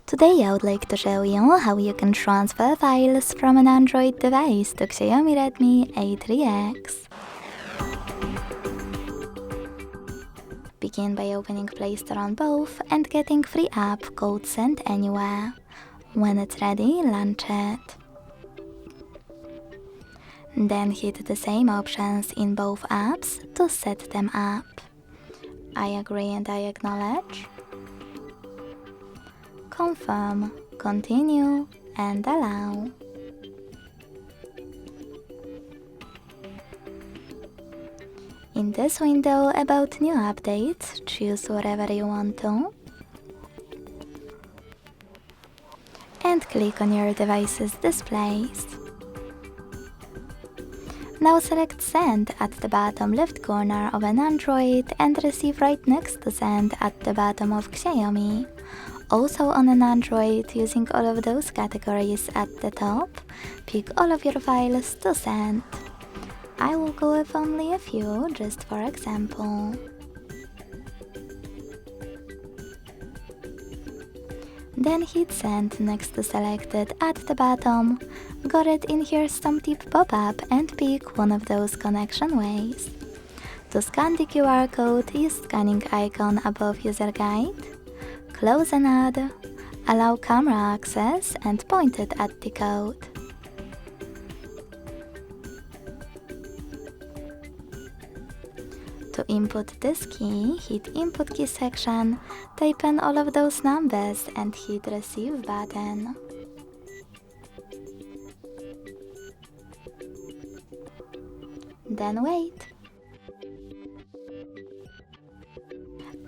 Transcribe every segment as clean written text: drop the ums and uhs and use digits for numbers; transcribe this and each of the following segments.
Today I would like to show you how you can transfer files from an Android device to Xiaomi Redmi A3X. Begin by opening Play Store on both and getting free app called Send Anywhere. When it's ready, launch it. Then hit the same options in both apps to set them up. I agree and I acknowledge. Confirm, continue and allow. In this window about new updates, choose whatever you want to and click on your device's displays. Now select Send at the bottom left corner of an Android and Receive right next to Send at the bottom of Xiaomi. Also on an Android, using all of those categories at the top, pick all of your files to send. I will go with only a few, just for example. Then hit Send next to Selected at the bottom. Got it? In here some tip pop-up and pick one of those connection ways. To scan the QR code, use scanning icon above user guide. Close an ad, allow camera access and point it at the code. To input this key, hit Input Key section, type in all of those numbers and hit Receive button. Then wait.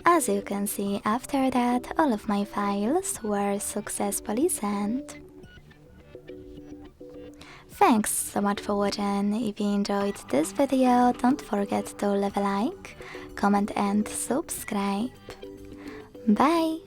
As you can see, after that, all of my files were successfully sent. Thanks so much for watching. If you enjoyed this video, don't forget to leave a like, comment and subscribe. Bye!